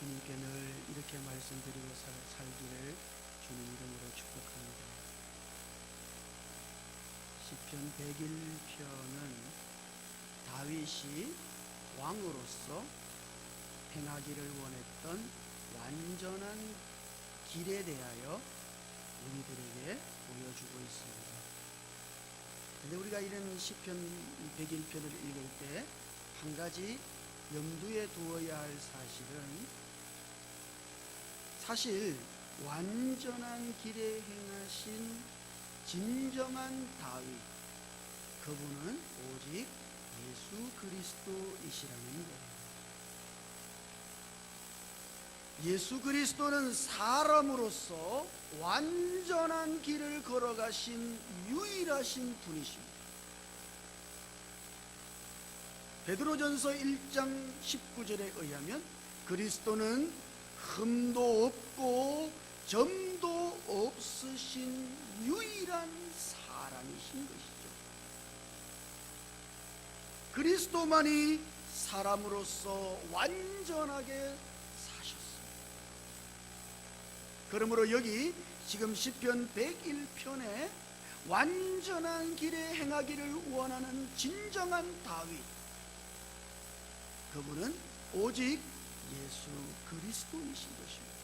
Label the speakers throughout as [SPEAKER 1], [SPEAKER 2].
[SPEAKER 1] 주님께 늘 이렇게 말씀드리고 살기를 주님 이름으로 축복합니다. 시편 101편은 다윗이 왕으로서 행하기를 원했던 완전한 길에 대하여 우리들에게 보여주고 있습니다. 그런데 우리가 이런 시편 101편을 읽을 때 한 가지 염두에 두어야 할 사실 완전한 길에 행하신 진정한 다윗, 그분은 오직 예수 그리스도이시라는 거예요. 예수 그리스도는 사람으로서 완전한 길을 걸어가신 유일하신 분이십니다. 베드로전서 1장 19절에 의하면 그리스도는 흠도 없고 점도 없으신 유일한 사람이신 것이죠. 그리스도만이 사람으로서 완전하게 사셨습니다. 그러므로 여기 지금 시편 101편에 완전한 길에 행하기를 원하는 진정한 다윗, 그분은 오직 예수 그리스도이신 것입니다.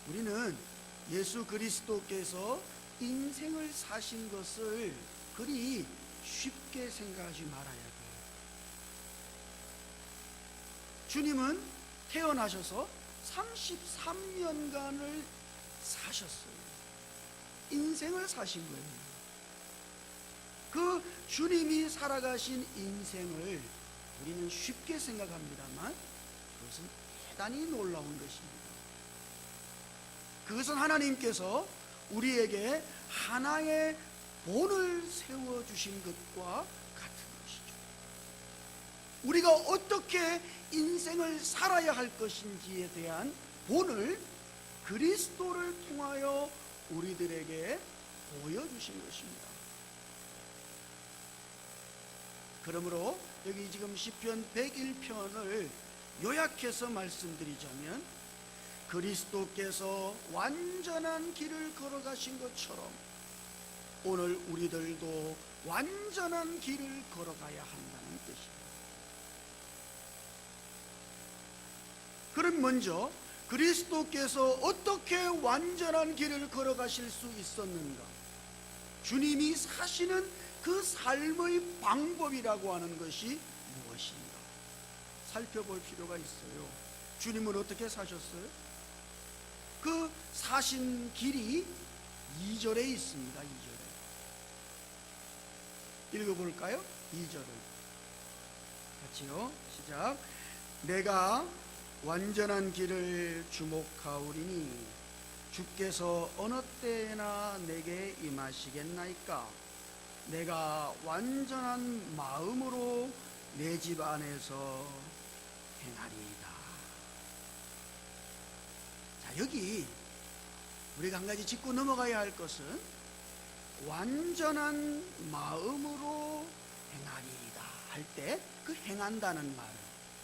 [SPEAKER 1] 우리는 예수 그리스도께서 인생을 사신 것을 그리 쉽게 생각하지 말아야 돼요. 주님은 태어나셔서 33년간을 사셨어요. 인생을 사신 거예요. 그 주님이 살아가신 인생을 우리는 쉽게 생각합니다만 그것은 대단히 놀라운 것입니다. 그것은 하나님께서 우리에게 하나의 본을 세워주신 것과 같은 것이죠. 우리가 어떻게 인생을 살아야 할 것인지에 대한 본을 그리스도를 통하여 우리들에게 보여주신 것입니다. 그러므로 여기 지금 시편 101편을 요약해서 말씀드리자면, 그리스도께서 완전한 길을 걸어가신 것처럼 오늘 우리들도 완전한 길을 걸어가야 한다는 뜻입니다. 그럼 먼저 그리스도께서 어떻게 완전한 길을 걸어가실 수 있었는가? 주님이 사시는 그 삶의 방법이라고 하는 것이 무엇인가 살펴볼 필요가 있어요. 주님은 어떻게 사셨어요? 그 사신 길이 2절에 있습니다. 2절에 읽어볼까요? 2절을 같이요. 시작. 내가 완전한 길을 주목하오리니 주께서 어느 때나 내게 임하시겠나이까? 내가 완전한 마음으로 내 집 안에서 행하리이다. 자, 여기 우리가 한 가지 짚고 넘어가야 할 것은 완전한 마음으로 행하리이다 할 때 그 행한다는 말,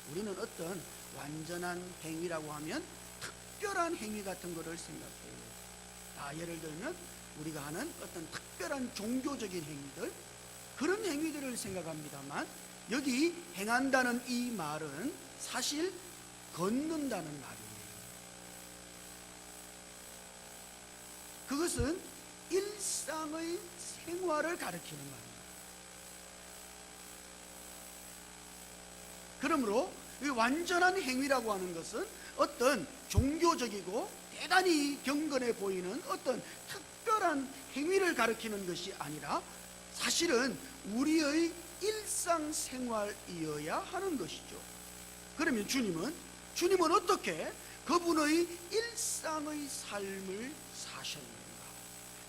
[SPEAKER 1] 우리는 어떤 완전한 행위라고 하면 특별한 행위 같은 것을 생각해요. 예를 들면 우리가 하는 어떤 특별한 종교적인 행위들, 그런 행위들을 생각합니다만, 여기 행한다는 이 말은 사실 걷는다는 말이에요. 그것은 일상의 생활을 가리키는 말입니다. 그러므로 이 완전한 행위라고 하는 것은 어떤 종교적이고 대단히 경건해 보이는 어떤 특별한 행위를 가리키는 것이 아니라 사실은 우리의 일상생활이어야 하는 것이죠. 그러면 주님은 어떻게 그분의 일상의 삶을 사셨는가?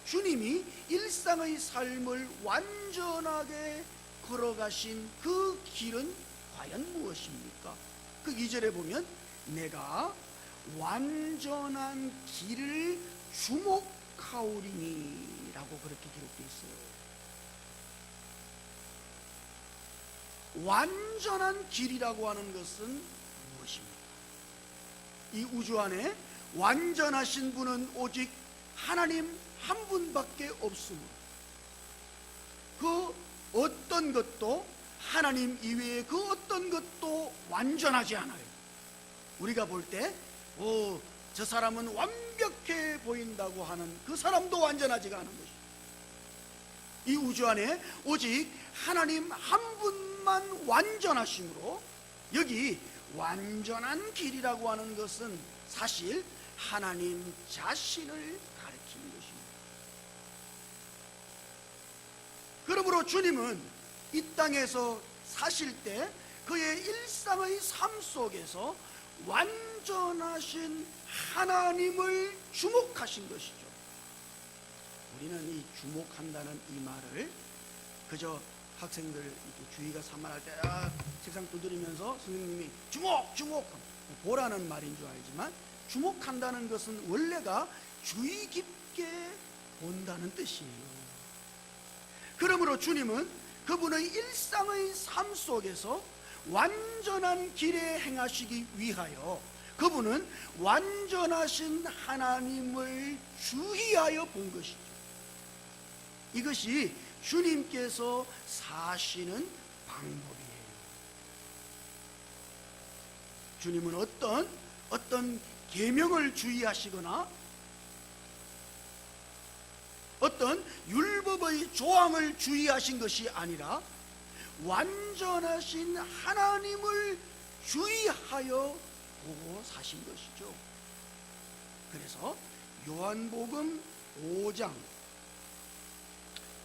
[SPEAKER 1] 주님이 일상의 삶을 완전하게 걸어가신 그 길은 과연 무엇입니까? 그 2절에 보면 내가 완전한 길을 주목하오리니 라고 그렇게 기록되어 있어요. 완전한 길이라고 하는 것은 것입니다. 이 우주 안에 완전하신 분은 오직 하나님 한 분밖에 없으므로 그 어떤 것도 하나님 이외에 그 어떤 것도 완전하지 않아요. 우리가 볼 때 저 사람은 완벽해 보인다고 하는 그 사람도 완전하지가 않은 것이죠. 이 우주 안에 오직 하나님 한 분만 완전하심으로 여기 완전한 길이라고 하는 것은 사실 하나님 자신을 가리키는 것입니다. 그러므로 주님은 이 땅에서 사실 때 그의 일상의 삶 속에서 완전하신 하나님을 주목하신 것이죠. 우리는 이 주목한다는 이 말을 그저 학생들 이렇게 주의가 산만할 때 책상 두드리면서 선생님이 주목 보라는 말인 줄 알지만, 주목한다는 것은 원래가 주의 깊게 본다는 뜻이에요. 그러므로 주님은 그분의 일상의 삶 속에서 완전한 길에 행하시기 위하여 그분은 완전하신 하나님을 주의하여 본 것이죠. 이것이 주님께서 사시는 방법이에요. 주님은 어떤 계명을 주의하시거나 어떤 율법의 조항을 주의하신 것이 아니라 완전하신 하나님을 주의하여 보고 사신 것이죠. 그래서 요한복음 5장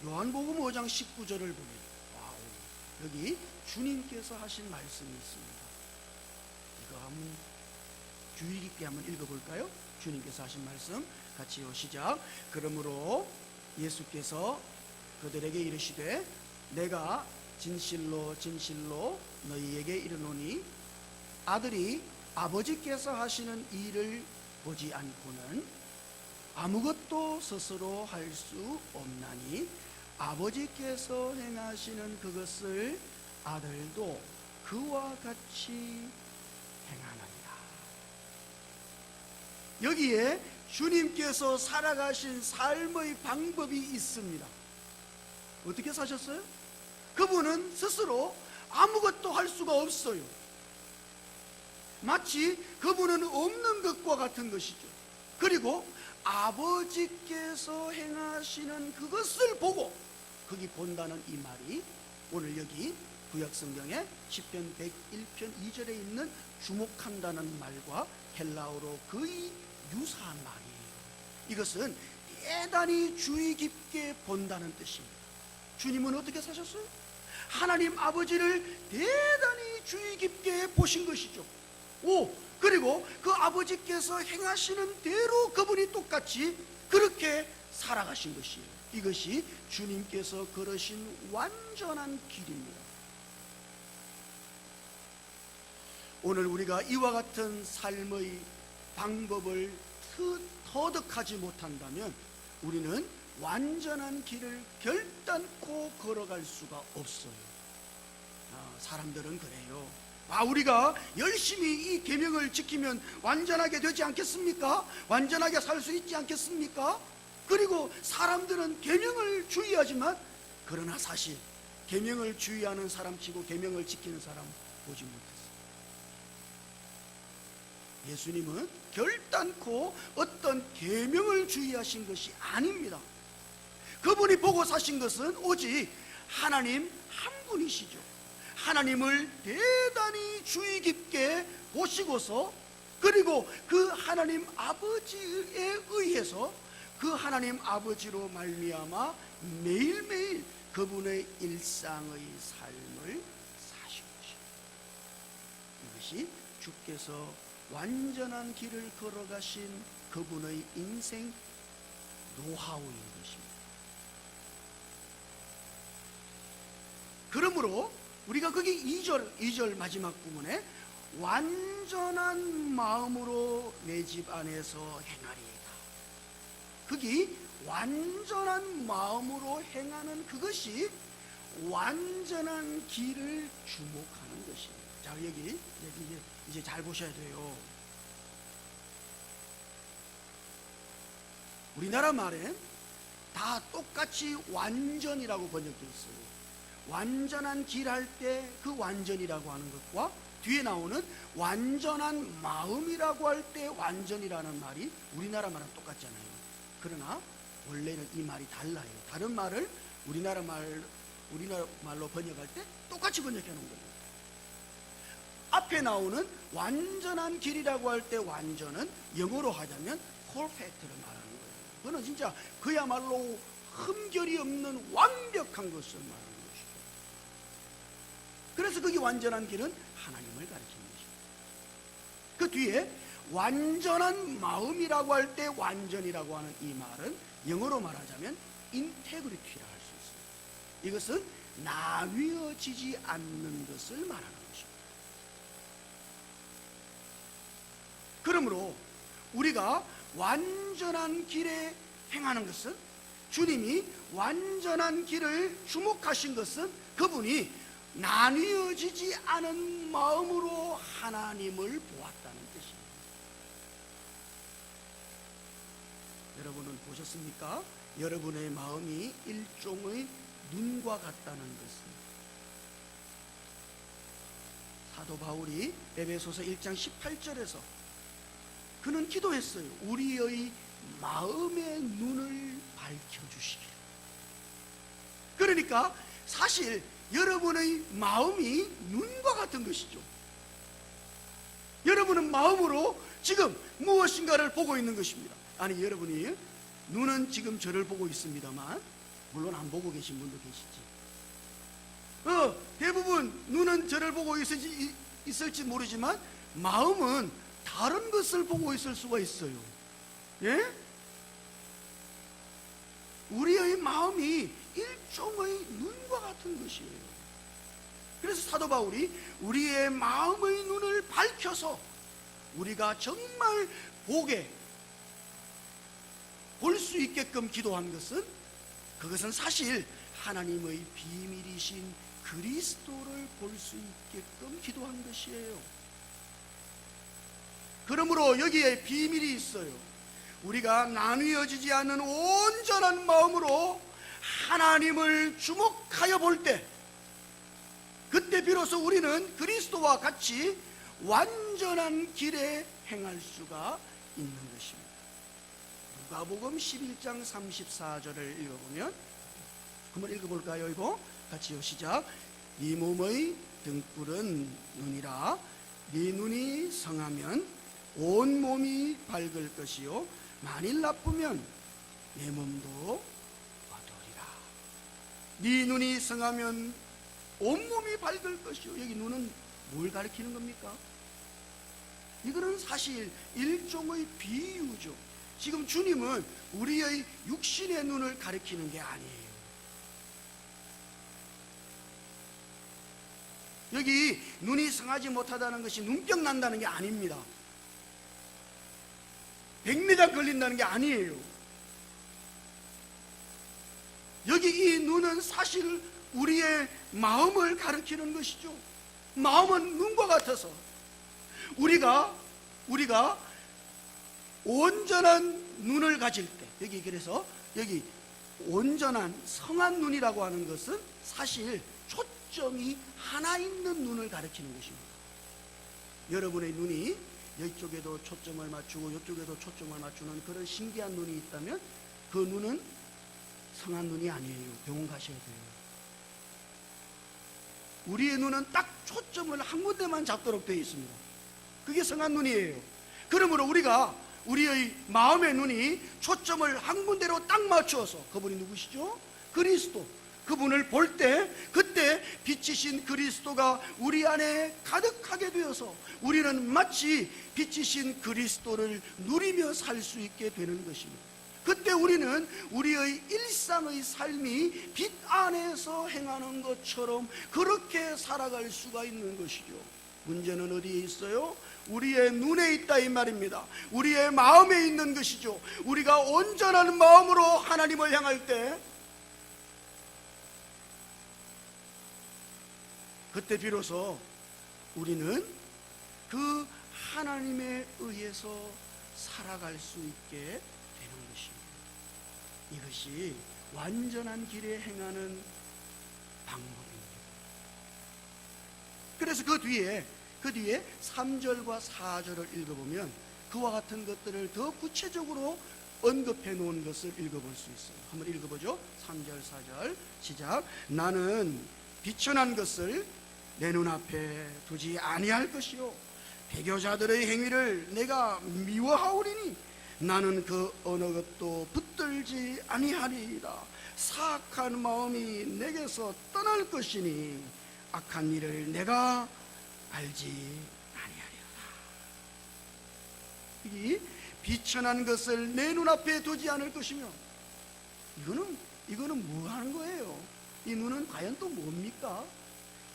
[SPEAKER 1] 19절을 보면 여기 주님께서 하신 말씀이 있습니다. 이거 한번 주의 깊게 한번 읽어볼까요? 주님께서 하신 말씀 같이요. 시작. 그러므로 예수께서 그들에게 이르시되 내가 진실로 진실로 너희에게 이르노니 아들이 아버지께서 하시는 일을 보지 않고는 아무것도 스스로 할 수 없나니 아버지께서 행하시는 그것을 아들도 그와 같이 행하느니라. 여기에 주님께서 살아가신 삶의 방법이 있습니다. 어떻게 사셨어요? 그분은 스스로 아무것도 할 수가 없어요. 마치 그분은 없는 것과 같은 것이죠. 그리고 아버지께서 행하시는 그것을 보고, 거기 본다는 이 말이 오늘 여기 구약성경에 시편 101편 2절에 있는 주목한다는 말과 헬라어로 거의 유사한 말이에요. 이것은 대단히 주의 깊게 본다는 뜻입니다. 주님은 어떻게 사셨어요? 하나님 아버지를 대단히 주의 깊게 보신 것이죠. 그리고 그 아버지께서 행하시는 대로 그분이 똑같이 그렇게 살아가신 것이에요. 이것이 주님께서 걸으신 완전한 길입니다. 오늘 우리가 이와 같은 삶의 방법을 터득하지 못한다면 우리는 완전한 길을 결단코 걸어갈 수가 없어요. 사람들은 그래요. 우리가 열심히 이 계명을 지키면 완전하게 되지 않겠습니까? 완전하게 살 수 있지 않겠습니까? 그리고 사람들은 계명을 주의하지만, 그러나 사실 계명을 주의하는 사람치고 계명을 지키는 사람 보지 못했어요. 예수님은 결단코 어떤 계명을 주의하신 것이 아닙니다. 그분이 보고 사신 것은 오직 하나님 한 분이시죠. 하나님을 대단히 주의 깊게 보시고서, 그리고 그 하나님 아버지에 의해서 그 하나님 아버지로 말미암아 매일매일 그분의 일상의 삶을 사신 것입니다. 이것이 주께서 완전한 길을 걸어가신 그분의 인생 노하우인 것입니다. 그러므로 우리가 거기 2절 마지막 부분에 완전한 마음으로 내 집 안에서 행하리이다. 거기 완전한 마음으로 행하는 그것이 완전한 길을 주목하는 것입니다. 자, 여기 이제 잘 보셔야 돼요. 우리나라 말엔 다 똑같이 완전이라고 번역되어 있어요. 완전한 길 할 때 그 완전이라고 하는 것과 뒤에 나오는 완전한 마음이라고 할 때 완전이라는 말이 우리나라 말은 똑같잖아요. 그러나 원래는 이 말이 달라요. 다른 말을 우리나라 말로 번역할 때 똑같이 번역해 놓은 거예요. 앞에 나오는 완전한 길이라고 할 때 완전은 영어로 하자면 perfect를 말하는 거예요. 그거는 진짜 그야말로 흠결이 없는 완벽한 것을 말하는 것이죠. 그래서 그게 완전한 길은 하나님을 가리키는 것입니다. 그 뒤에 완전한 마음이라고 할 때 완전이라고 하는 이 말은 영어로 말하자면 인테그리티라 할 수 있어요. 이것은 나뉘어지지 않는 것을 말하는 것입니다. 그러므로 우리가 완전한 길에 행하는 것은, 주님이 완전한 길을 주목하신 것은 그분이 나뉘어지지 않은 마음으로 하나님을 보았다는 뜻입니다. 여러분은 보셨습니까? 여러분의 마음이 일종의 눈과 같다는 것입니다. 사도 바울이 에베소서 1장 18절에서 그는 기도했어요. 우리의 마음의 눈을 밝혀주시기를. 그러니까 사실 여러분의 마음이 눈과 같은 것이죠. 여러분은 마음으로 지금 무엇인가를 보고 있는 것입니다. 아니, 여러분이 눈은 지금 저를 보고 있습니다만 물론 안 보고 계신 분도 계시지. 대부분 눈은 저를 보고 있을지 모르지만 마음은 다른 것을 보고 있을 수가 있어요. 예? 우리의 마음이 일종의 눈과 같은 것이에요. 그래서 사도 바울이 우리의 마음의 눈을 밝혀서 우리가 정말 볼 수 있게끔 기도한 것은, 그것은 사실 하나님의 비밀이신 그리스도를 볼 수 있게끔 기도한 것이에요. 그러므로 여기에 비밀이 있어요. 우리가 나뉘어지지 않는 온전한 마음으로 하나님을 주목하여 볼 때, 그때 비로소 우리는 그리스도와 같이 완전한 길에 행할 수가 있는 것입니다. 누가복음 11장 34절을 읽어보면, 한번 읽어볼까요? 이거 같이요. 시작. 네 몸의 등불은 눈이라. 네 눈이 성하면 온 몸이 밝을 것이요 만일 나쁘면 내 몸도 어두우리라. 네 눈이 성하면 온몸이 밝을 것이요. 여기 눈은 뭘 가리키는 겁니까? 이거는 사실 일종의 비유죠. 지금 주님은 우리의 육신의 눈을 가리키는 게 아니에요. 여기 눈이 성하지 못하다는 것이 눈병 난다는 게 아닙니다. 백내장 걸린다는 게 아니에요. 여기 이 눈은 사실 우리의 마음을 가리키는 것이죠. 마음은 눈과 같아서 우리가 온전한 눈을 가질 때, 그래서 여기 온전한 성한 눈이라고 하는 것은 사실 초점이 하나 있는 눈을 가리키는 것입니다. 여러분의 눈이 이쪽에도 초점을 맞추고 이쪽에도 초점을 맞추는 그런 신기한 눈이 있다면 그 눈은 성한 눈이 아니에요. 병원 가셔야 돼요. 우리의 눈은 딱 초점을 한 군데만 잡도록 되어 있습니다. 그게 성한 눈이에요. 그러므로 우리의 마음의 눈이 초점을 한 군데로 딱 맞추어서, 그분이 누구시죠? 그리스도. 그분을 볼 때, 그때 빛이신 그리스도가 우리 안에 가득하게 되어서 우리는 마치 빛이신 그리스도를 누리며 살 수 있게 되는 것입니다. 그때 우리는 우리의 일상의 삶이 빛 안에서 행하는 것처럼 그렇게 살아갈 수가 있는 것이죠. 문제는 어디에 있어요? 우리의 눈에 있다 이 말입니다. 우리의 마음에 있는 것이죠. 우리가 온전한 마음으로 하나님을 향할 때, 그때 비로소 우리는 그 하나님에 의해서 살아갈 수 있게 되는 것입니다. 이것이 완전한 길에 행하는 방법입니다. 그래서 그 뒤에 3절과 4절을 읽어보면 그와 같은 것들을 더 구체적으로 언급해 놓은 것을 읽어볼 수 있어요. 한번 읽어보죠. 3절 4절 시작. 나는 비천한 것을 내 눈앞에 두지 아니할 것이요 배교자들의 행위를 내가 미워하오리니 나는 그 어느 것도 붙들지 아니하리이다. 사악한 마음이 내게서 떠날 것이니 악한 일을 내가 알지 아니하리로다. 이 비천한 것을 내 눈앞에 두지 않을 것이며, 이거는 뭐 하는 거예요? 이 눈은 과연 또 뭡니까?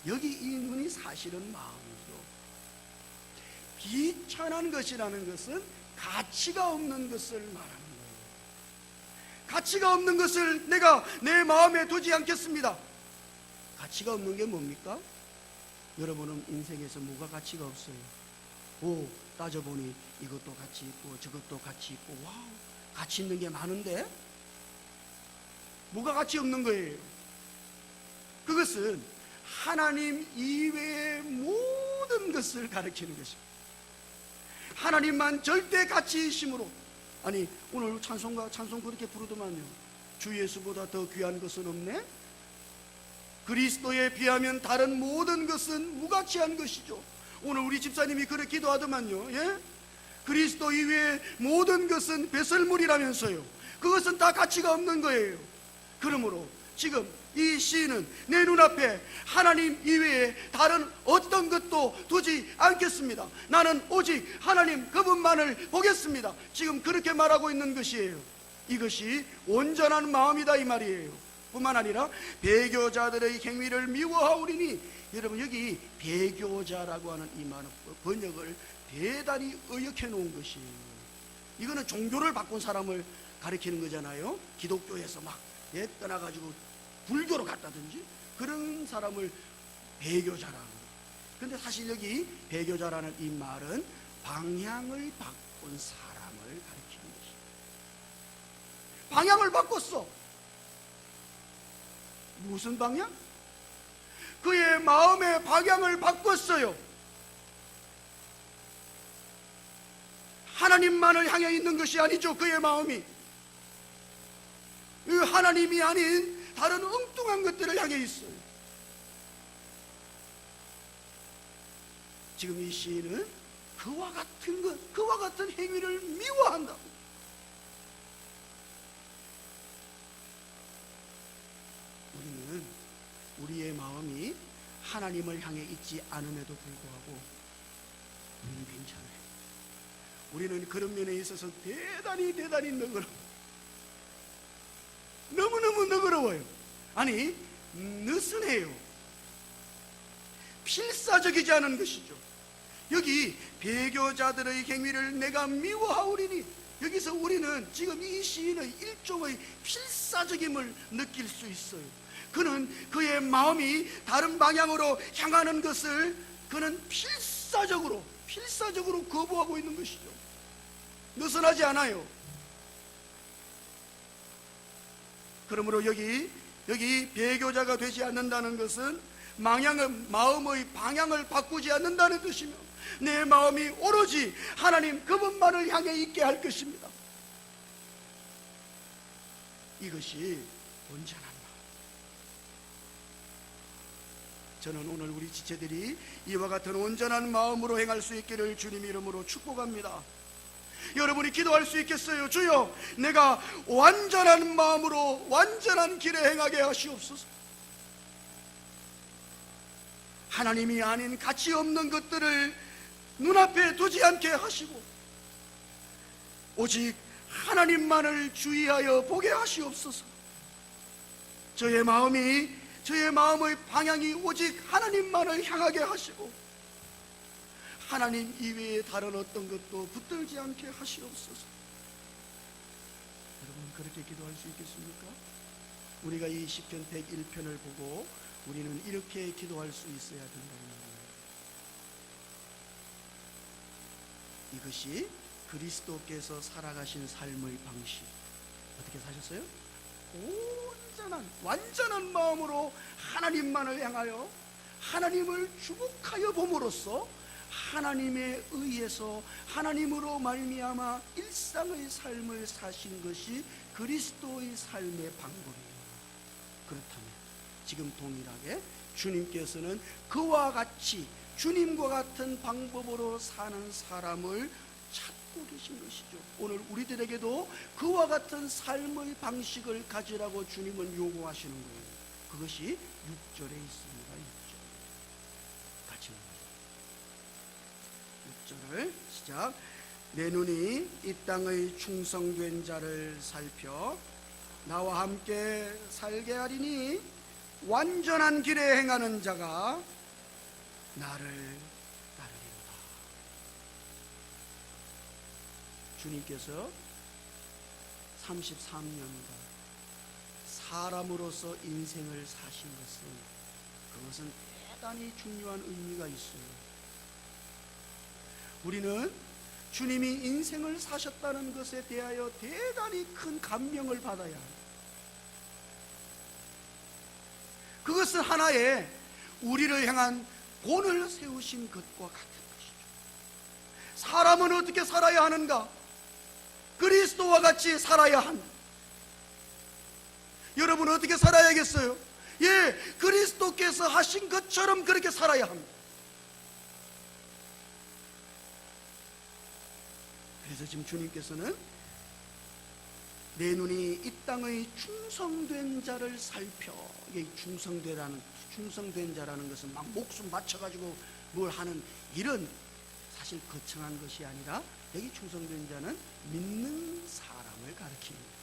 [SPEAKER 1] 여기 이 눈이 사실은 마음이죠. 비천한 것이라는 것은 가치가 없는 것을 말하는 거예요. 가치가 없는 것을 내가 내 마음에 두지 않겠습니다. 가치가 없는 게 뭡니까? 여러분은 인생에서 뭐가 가치가 없어요? 오, 따져보니 이것도 가치 있고 저것도 가치 있고, 와우, 가치 있는 게 많은데 뭐가 가치 없는 거예요? 그것은 하나님 이외의 모든 것을 가리키는 것입니다. 하나님만 절대 가치이심으로, 아니 오늘 찬송 그렇게 부르더만요. 주 예수보다 더 귀한 것은 없네. 그리스도에 비하면 다른 모든 것은 무가치한 것이죠. 오늘 우리 집사님이 그렇게 기도하더만요. 예? 그리스도 이외의 모든 것은 배설물이라면서요. 그것은 다 가치가 없는 거예요. 그러므로 지금 이 시인은 내 눈앞에 하나님 이외에 다른 어떤 것도 두지 않겠습니다. 나는 오직 하나님 그분만을 보겠습니다. 지금 그렇게 말하고 있는 것이에요. 이것이 온전한 마음이다 이 말이에요. 뿐만 아니라 배교자들의 행위를 미워하오리니, 여러분 여기 배교자라고 하는 이 말 번역을 대단히 의역해 놓은 것이에요. 이거는 종교를 바꾼 사람을 가리키는 거잖아요. 기독교에서 막 떠나가지고 불교로 갔다든지 그런 사람을 배교자라고. 그런데 사실 여기 배교자라는 이 말은 방향을 바꾼 사람을 가리키는 것입니다. 방향을 바꿨어. 무슨 방향? 그의 마음의 방향을 바꿨어요. 하나님만을 향해 있는 것이 아니죠. 그의 마음이 하나님이 아닌 다른 엉뚱한 것들을 향해 있어요. 지금 이 시인은 그와 같은 행위를 미워한다. 우리는 우리의 마음이 하나님을 향해 있지 않음에도 불구하고 우리는 괜찮아요. 우리는 그런 면에 있어서 대단히 너그러워. 너무너무 너그러워요. 아니 느슨해요. 필사적이지 않은 것이죠. 여기 배교자들의 행위를 내가 미워하오리니, 여기서 우리는 지금 이 시인의 일종의 필사적임을 느낄 수 있어요. 그는 그의 마음이 다른 방향으로 향하는 것을 그는 필사적으로 거부하고 있는 것이죠. 느슨하지 않아요. 그러므로 여기 배교자가 되지 않는다는 것은 마음의 방향을 바꾸지 않는다는 뜻이며, 내 마음이 오로지 하나님 그분만을 향해 있게 할 것입니다. 이것이 온전한 마음. 저는 오늘 우리 지체들이 이와 같은 온전한 마음으로 행할 수 있기를 주님 이름으로 축복합니다. 여러분이 기도할 수 있겠어요? 주여, 내가 완전한 마음으로 완전한 길에 행하게 하시옵소서. 하나님이 아닌 가치 없는 것들을 눈앞에 두지 않게 하시고 오직 하나님만을 주의하여 보게 하시옵소서. 저의 마음의 방향이 오직 하나님만을 향하게 하시고 하나님 이외에 다른 어떤 것도 붙들지 않게 하시옵소서. 여러분 그렇게 기도할 수 있겠습니까? 우리가 이 시편 101편을 보고 우리는 이렇게 기도할 수 있어야 된다는 말이에요. 이것이 그리스도께서 살아가신 삶의 방식. 어떻게 사셨어요? 완전한 마음으로 하나님만을 향하여 하나님을 주목하여 봄으로써 하나님에 의해서 하나님으로 말미암아 일상의 삶을 사신 것이 그리스도의 삶의 방법이에요. 그렇다면 지금 동일하게 주님께서는 그와 같이 주님과 같은 방법으로 사는 사람을 찾고 계신 것이죠. 오늘 우리들에게도 그와 같은 삶의 방식을 가지라고 주님은 요구하시는 거예요. 그것이 6절에 있습니다. 6절 같이 읽어요. 6절을 시작. 내 눈이 이 땅의 충성된 자를 살펴 나와 함께 살게 하리니 완전한 길에 행하는 자가 나를 따르리로다. 주님께서 33년간 사람으로서 인생을 사신 그것은 대단히 중요한 의미가 있어요. 우리는 주님이 인생을 사셨다는 것에 대하여 대단히 큰 감명을 받아야 합니다. 그것은 하나의 우리를 향한 본을 세우신 것과 같은 것이죠. 사람은 어떻게 살아야 하는가? 그리스도와 같이 살아야 한다. 여러분은 어떻게 살아야겠어요? 예, 그리스도께서 하신 것처럼 그렇게 살아야 합니다. 그래서 지금 주님께서는 내 눈이 이 땅의 충성된 자를 살펴, 이게 충성된 자라는 것은 막 목숨 맞춰가지고 뭘 하는 이런 사실 거창한 것이 아니라 여기 충성된 자는 믿는 사람을 가리킵니다.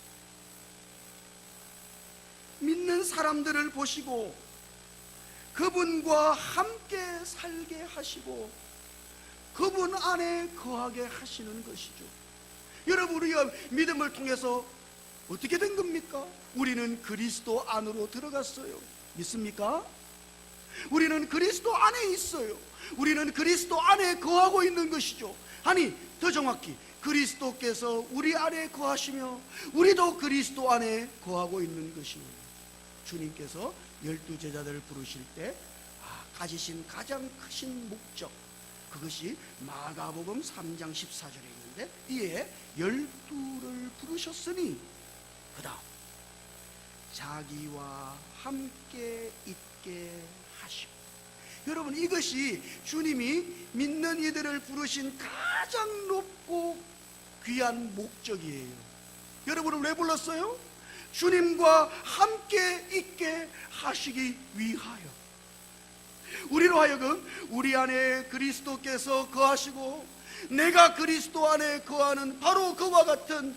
[SPEAKER 1] 믿는 사람들을 보시고 그분과 함께 살게 하시고 그분 안에 거하게 하시는 것이죠. 여러분, 우리가 믿음을 통해서 어떻게 된 겁니까? 우리는 그리스도 안으로 들어갔어요. 믿습니까? 우리는 그리스도 안에 있어요. 우리는 그리스도 안에 거하고 있는 것이죠. 아니, 더 정확히 그리스도께서 우리 안에 거하시며 우리도 그리스도 안에 거하고 있는 것입니다. 주님께서 12제자들을 부르실 때 가지신 가장 크신 목적, 그것이 마가복음 3장 14절에 있는데, 이에 12를 부르셨으니 그 다음 자기와 함께 있게 하시고. 여러분, 이것이 주님이 믿는 이들을 부르신 가장 높고 귀한 목적이에요. 여러분을 왜 불렀어요? 주님과 함께 있게 하시기 위하여. 우리로 하여금 우리 안에 그리스도께서 거하시고 내가 그리스도 안에 거하는 바로 그와 같은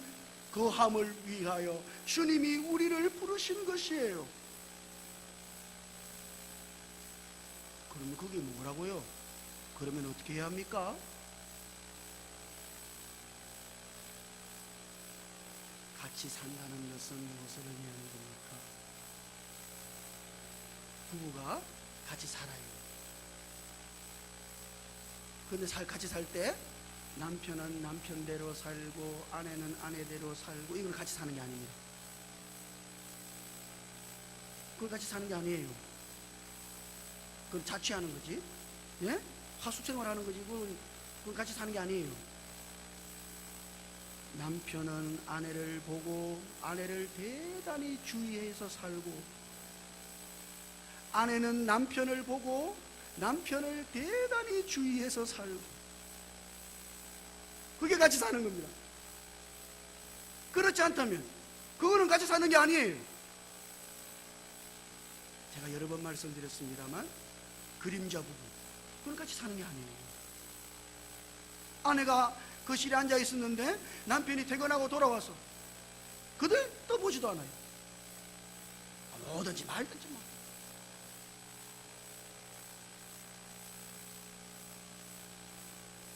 [SPEAKER 1] 거함을 위하여 주님이 우리를 부르신 것이에요. 그러면 그게 뭐라고요? 그러면 어떻게 해야 합니까? 같이 산다는 것은 무엇을 의미하는 겁니까? 부부가 같이 살아요. 그런데 같이 살 때 남편은 남편대로 살고 아내는 아내대로 살고, 이걸 같이 사는 게 아닙니다. 그걸 같이 사는 게 아니에요. 그건 자취하는 거지. 예? 하숙생활하는 거지. 그건 같이 사는 게 아니에요. 남편은 아내를 보고 아내를 대단히 주의해서 살고, 아내는 남편을 보고 남편을 대단히 주의해서 살고, 그게 같이 사는 겁니다. 그렇지 않다면 그거는 같이 사는 게 아니에요. 제가 여러 번 말씀드렸습니다만, 그림자 부부, 그건 같이 사는 게 아니에요. 아내가 거실에 앉아 있었는데 남편이 퇴근하고 돌아와서 그들 떠보지도 않아요. 뭐든지 말든지 뭐.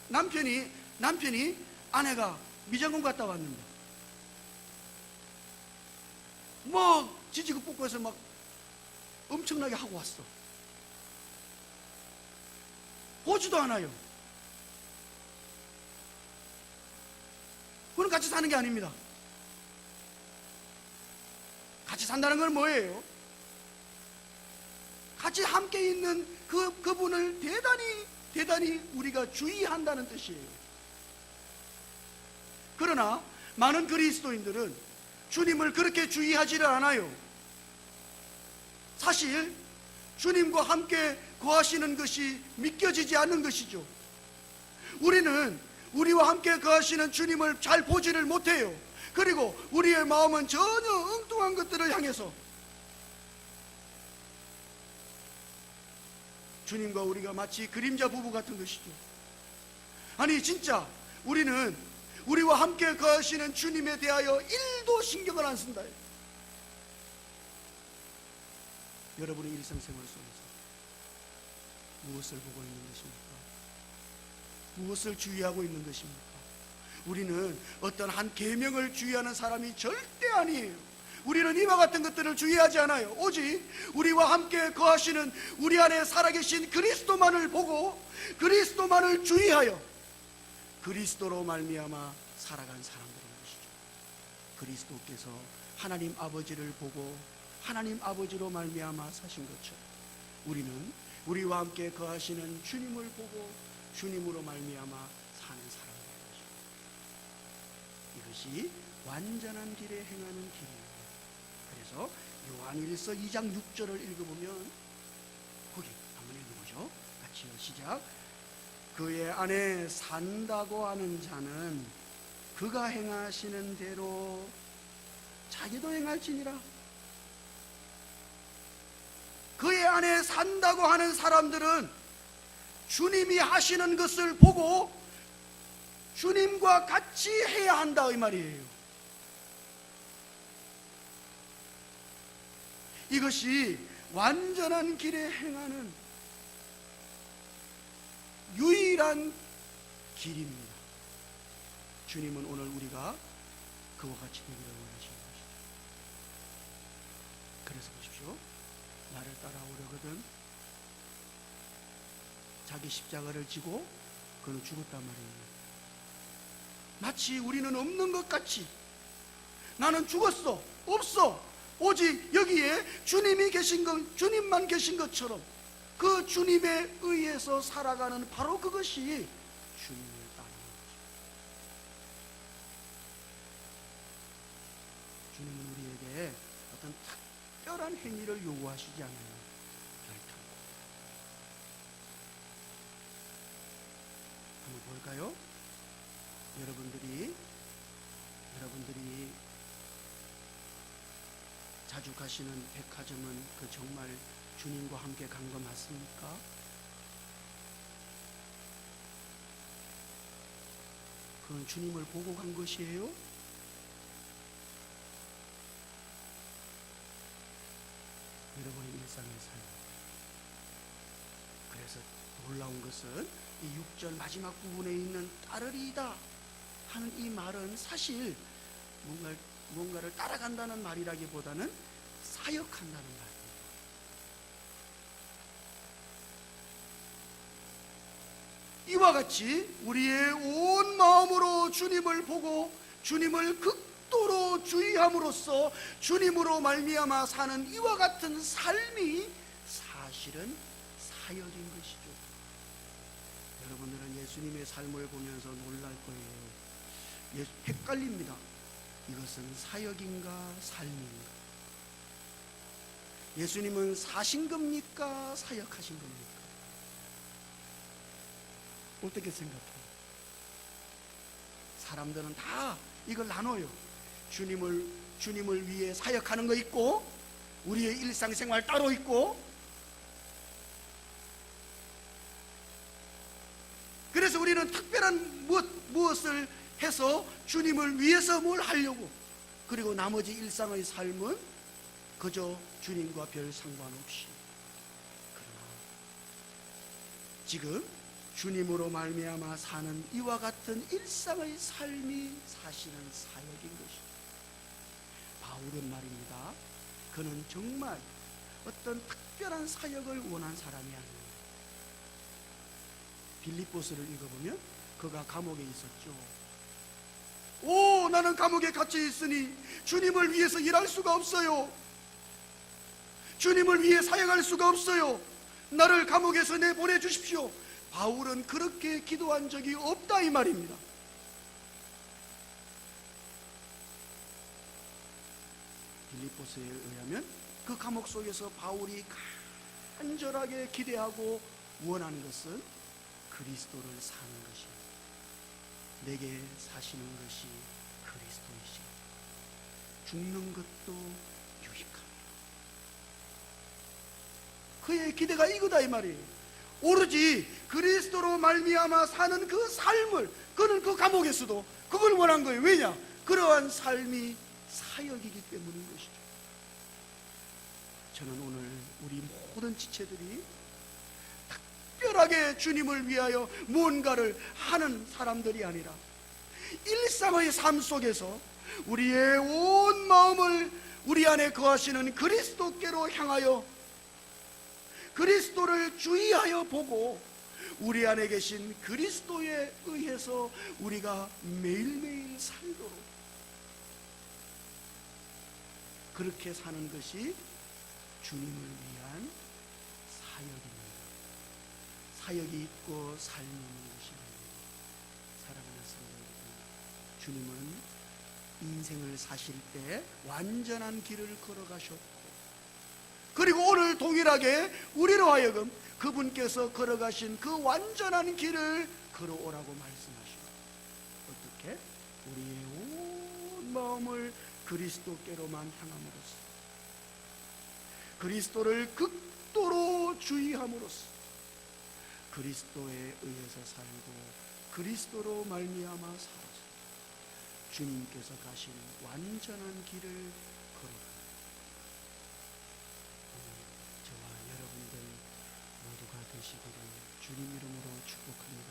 [SPEAKER 1] 남편이 아내가 미장원 갔다 왔는데 뭐 지지고 볶고 해서 막 엄청나게 하고 왔어. 보지도 않아요. 그건 같이 사는 게 아닙니다. 같이 산다는 건 뭐예요? 같이 함께 있는 그분을 대단히 우리가 주의한다는 뜻이에요. 그러나 많은 그리스도인들은 주님을 그렇게 주의하지를 않아요. 사실 주님과 함께 거하시는 것이 믿겨지지 않는 것이죠. 우리는 우리와 함께 거하시는 주님을 잘 보지를 못해요. 그리고 우리의 마음은 전혀 엉뚱한 것들을 향해서 주님과 우리가 마치 그림자 부부 같은 것이죠. 아니 진짜 우리는 우리와 함께 거하시는 주님에 대하여 1도 신경을 안 쓴다. 여러분의 일상생활 속에서 무엇을 보고 있는 것입니까? 무엇을 주의하고 있는 것입니까? 우리는 어떤 한 계명을 주의하는 사람이 절대 아니에요. 우리는 이와 같은 것들을 주의하지 않아요. 오직 우리와 함께 거하시는 우리 안에 살아계신 그리스도만을 보고 그리스도만을 주의하여 그리스도로 말미암아 살아간 사람들인 것이죠. 그리스도께서 하나님 아버지를 보고 하나님 아버지로 말미암아 사신 것처럼 우리는 우리와 함께 거하시는 주님을 보고 주님으로 말미암아 사는 사람들인 것이죠. 이것이 완전한 길에 행하는 길이에요. 그래서 요한일서 2장 6절을 읽어보면 거기 한번 읽어보죠. 같이요. 시작. 그의 안에 산다고 하는 자는 그가 행하시는 대로 자기도 행할지니라. 그의 안에 산다고 하는 사람들은 주님이 하시는 것을 보고 주님과 같이 해야 한다 이 말이에요. 이것이 완전한 길에 행하는 유일한 길입니다. 주님은 오늘 우리가 그와 같이 되기를 원하시는 것이죠. 그래서 보십시오. 나를 따라오려거든 자기 십자가를 지고 그는 죽었단 말이에요. 마치 우리는 없는 것 같이 나는 죽었어, 없어, 오직 여기에 주님이 계신 것, 주님만 계신 것처럼 그 주님에 의해서 살아가는 바로 그것이 주님을 따르는 것입니다. 주님은 우리에게 어떤 특별한 행위를 요구하시지 않는 결단코. 한번 볼까요? 여러분들이 자주 가시는 백화점은 그 정말 주님과 함께 간 거 맞습니까? 그건 주님을 보고 간 것이에요? 여러분의 일상의 삶. 그래서 놀라운 것은 이 6절 마지막 부분에 있는 따르리이다 하는 이 말은 사실 뭔가를 따라간다는 말이라기보다는 사역한다는 말입니다. 이와 같이 우리의 온 마음으로 주님을 보고 주님을 극도로 주의함으로써 주님으로 말미암아 사는 이와 같은 삶이 사실은 사역인 것이죠. 여러분들은 예수님의 삶을 보면서 놀랄 거예요. 헷갈립니다. 이것은 사역인가 삶인가? 예수님은 사신 겁니까? 사역하신 겁니까? 어떻게 생각해요? 사람들은 다 이걸 나눠요. 주님을 위해 사역하는 거 있고 우리의 일상생활 따로 있고, 그래서 우리는 특별한 무엇을 해서 주님을 위해서 뭘 하려고, 그리고 나머지 일상의 삶은 그저 주님과 별 상관없이. 그러나 지금 주님으로 말미암아 사는 이와 같은 일상의 삶이 사실은 사역인 것입니다. 바울은 말입니다. 그는 정말 어떤 특별한 사역을 원한 사람이 아닙니다. 빌립보서를 읽어보면 그가 감옥에 있었죠. 오, 나는 감옥에 갇혀 있으니 주님을 위해서 일할 수가 없어요. 주님을 위해 사역할 수가 없어요. 나를 감옥에서 내보내 주십시오. 바울은 그렇게 기도한 적이 없다 이 말입니다. 빌립보서에 의하면 그 감옥 속에서 바울이 간절하게 기대하고 원하는 것은 그리스도를 사는 것입니다. 내게 사시는 것이 그리스도이시니 죽는 것도 유익함이라. 그의 기대가 이거다 이 말이에요. 오로지 그리스도로 말미암아 사는 그 삶을, 그는 그 감옥에서도 그걸 원한 거예요. 왜냐? 그러한 삶이 사역이기 때문인 것이죠. 저는 오늘 우리 모든 지체들이 특별하게 주님을 위하여 무언가를 하는 사람들이 아니라 일상의 삶 속에서 우리의 온 마음을 우리 안에 거하시는 그리스도께로 향하여 그리스도를 주의하여 보고 우리 안에 계신 그리스도에 의해서 우리가 매일매일 살도록 그렇게 사는 것이 주님을 위한 사역입니다. 사역이 있고 삶이 있는 것이 아닙니다. 사랑하는 성도 여러분, 주님은 인생을 사실 때 완전한 길을 걸어가셨고, 그리고 오늘 동일하게 우리로 하여금 그분께서 걸어가신 그 완전한 길을 걸어오라고 말씀하십니다. 어떻게? 우리의 온 마음을 그리스도께로만 향함으로써, 그리스도를 극도로 주의함으로써 그리스도에 의해서 살고 그리스도로 말미암아 살아서 주님께서 가신 완전한 길을 걸어갑니다. 오늘 저와 여러분들 모두가 되시기를 주님 이름으로 축복합니다.